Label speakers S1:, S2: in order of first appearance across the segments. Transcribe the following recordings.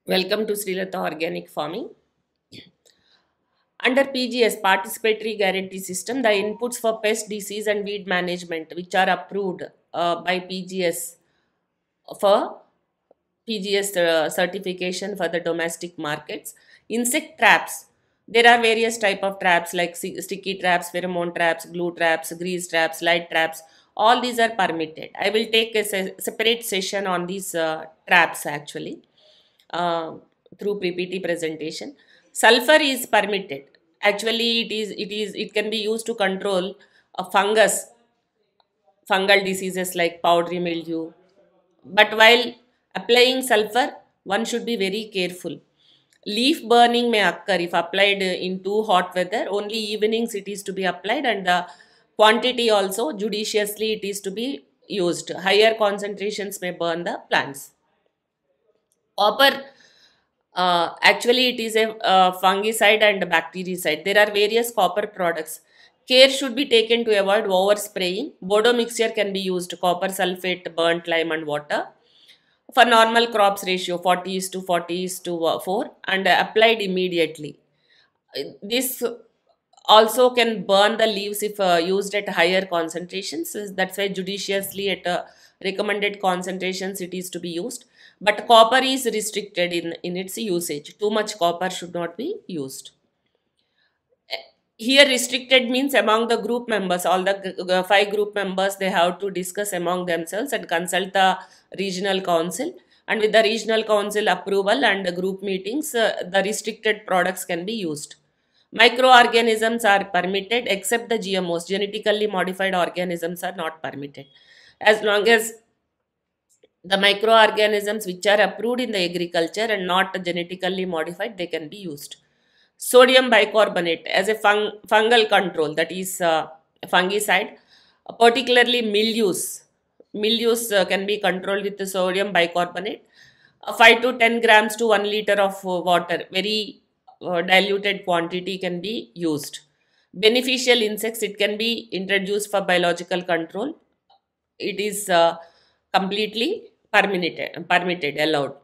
S1: Welcome to Srilata Organic Farming. Under PGS, Participatory Guarantee System, the inputs for pest, disease, and weed management, which are approved by PGS for PGS certification for the domestic markets. Insect traps. There are various type of traps like sticky traps, pheromone traps, glue traps, grease traps, light traps. All these are permitted. I will take a separate session on these traps actually uh, through PPT presentation. Sulfur is permitted. Actually, it can be used to control a fungal diseases like powdery mildew. But while applying sulfur, one should be very careful. Leaf burning may occur if applied in too hot weather. Only evenings it is to be applied, and the quantity also judiciously it is to be used. Higher concentrations may burn the plants. Copper, actually, it is a fungicide and bactericide. There are various copper products. Care should be taken to avoid overspraying. Bordeaux mixture can be used, copper sulphate, burnt lime, and water. For normal crops ratio, 40 is to 40 is to 4, and applied immediately. This also can burn the leaves if used at higher concentrations. That's why judiciously at recommended concentrations it is to be used. But copper is restricted in its usage. Too much copper should not be used. Here restricted means among the group members, all the 5 group members, they have to discuss among themselves and consult the regional council. And with the regional council approval and the group meetings, the restricted products can be used. Microorganisms are permitted except the GMOs. Genetically modified organisms are not permitted. As long as the microorganisms which are approved in the agriculture and not genetically modified, they can be used. Sodium bicarbonate as a fungal control, that is fungicide, particularly mildews. Mildews can be controlled with the sodium bicarbonate. 5 to 10 grams to 1 liter of water, very diluted quantity can be used. Beneficial insects, it can be introduced for biological control. It is completely permitted, allowed.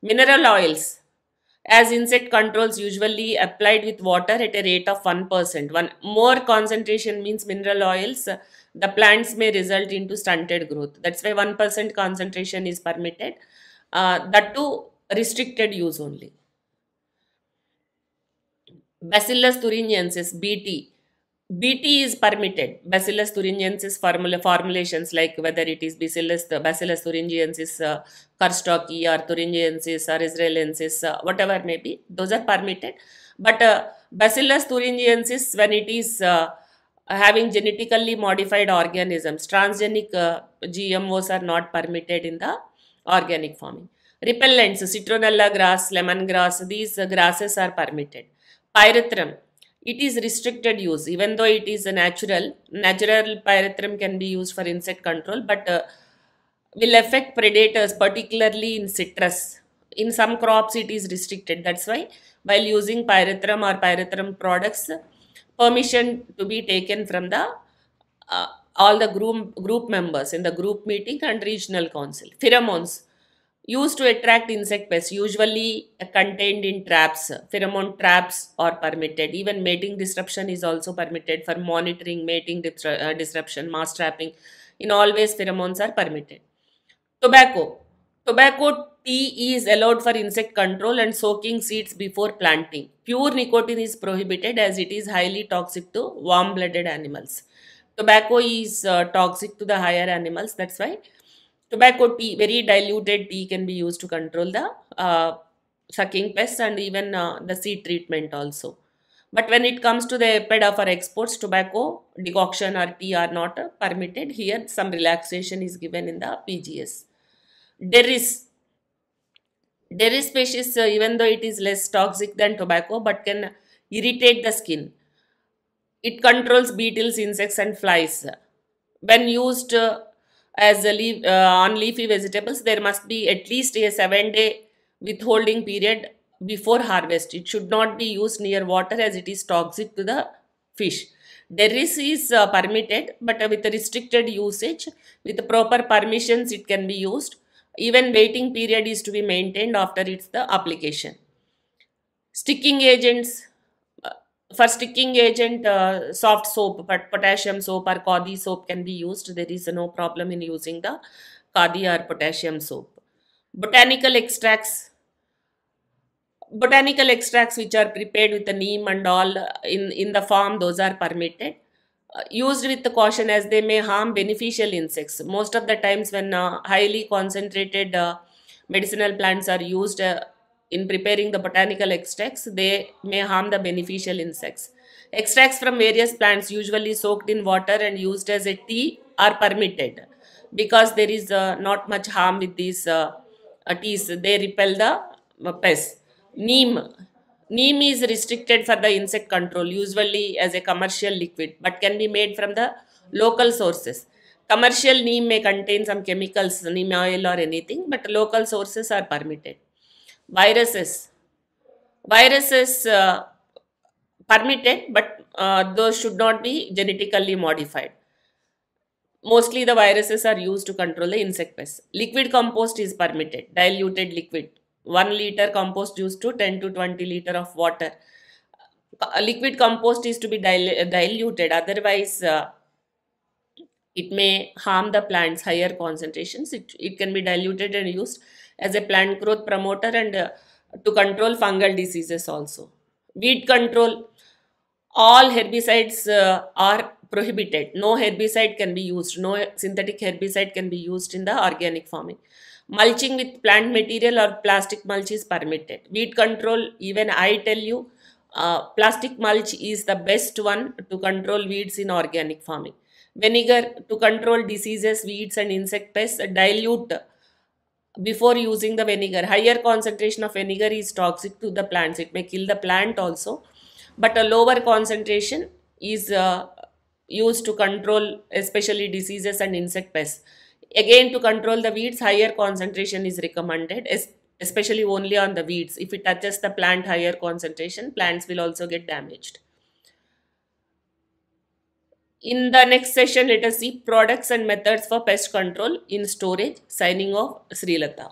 S1: Mineral oils, as insect controls usually applied with water at a rate of 1%. One more concentration means mineral oils, the plants may result into stunted growth. That's why 1% concentration is permitted. That too restricted use only. Bacillus thuringensis, BT. BT is permitted. Bacillus thuringensis formulations, like whether it is Bacillus thuringiensis, Karstoki, or thuringiensis, or israelensis, whatever may be, those are permitted. But Bacillus thuringiensis, when it is having genetically modified organisms, transgenic GMOs are not permitted in the organic farming. Repellents, citronella grass, lemongrass, these grasses are permitted. Pyrethrum, it is restricted use, even though it is a natural pyrethrum can be used for insect control, but will affect predators, particularly in citrus. In some crops it is restricted. That's why while using pyrethrum or pyrethrum products, permission to be taken from the uh, all the group members in the group meeting and regional council. Pheromones, used to attract insect pests, usually contained in traps. Pheromone traps are permitted. Even mating disruption is also permitted for monitoring mating disruption, mass trapping. In all ways, pheromones are permitted. Tobacco. Tobacco tea is allowed for insect control and soaking seeds before planting. Pure nicotine is prohibited as it is highly toxic to warm-blooded animals. Tobacco is toxic to the higher animals. That's why tobacco tea, very diluted tea, can be used to control the sucking pests and even the seed treatment also. But when it comes to the EPEDA for exports, tobacco decoction or tea are not permitted. Here some relaxation is given in the PGS. Derris. Derris species, even though it is less toxic than tobacco, but can irritate the skin. It controls beetles, insects, and flies. When used as a on leafy vegetables, there must be at least a 7-day withholding period before harvest. It should not be used near water as it is toxic to the fish. Derris is permitted, but with restricted usage. With proper permissions, it can be used. Even waiting period is to be maintained after its the application. Sticking agents. uh, for sticking agent, soft soap, but potassium soap or Kadi soap can be used. There is no problem in using the Kadi or potassium soap. Botanical extracts. Botanical extracts which are prepared with the neem and all in the farm, those are permitted. Used with the caution as they may harm beneficial insects. Most of the times when highly concentrated medicinal plants are used in preparing the botanical extracts, they may harm the beneficial insects. Extracts from various plants usually soaked in water and used as a tea are permitted because there is not much harm with these teas. They repel the pests. Neem. Neem is restricted for the insect control, usually as a commercial liquid, but can be made from the local sources. Commercial neem may contain some chemicals, neem oil or anything, but local sources are permitted. Viruses. Viruses permitted, but those should not be genetically modified. Mostly the viruses are used to control the insect pests. Liquid compost is permitted, diluted liquid. 1 liter compost used to 10 to 20 liter of water. Liquid compost is to be diluted, otherwise it may harm the plants. Higher concentrations, it can be diluted and used as a plant growth promoter and to control fungal diseases also. Weed control. All herbicides are prohibited. No herbicide can be used. No synthetic herbicide can be used in the organic farming. Mulching with plant material or plastic mulch is permitted. Weed control, even I tell you, plastic mulch is the best one to control weeds in organic farming. Vinegar to control diseases, weeds and insect pests. Dilute before using the vinegar. Higher concentration of vinegar is toxic to the plants. It may kill the plant also, but a lower concentration is used to control especially diseases and insect pests. Again, to control the weeds, higher concentration is recommended, especially only on the weeds. If it touches the plant, higher concentration, plants will also get damaged. In the next session, let us see products and methods for pest control in storage. Signing off, Srilata.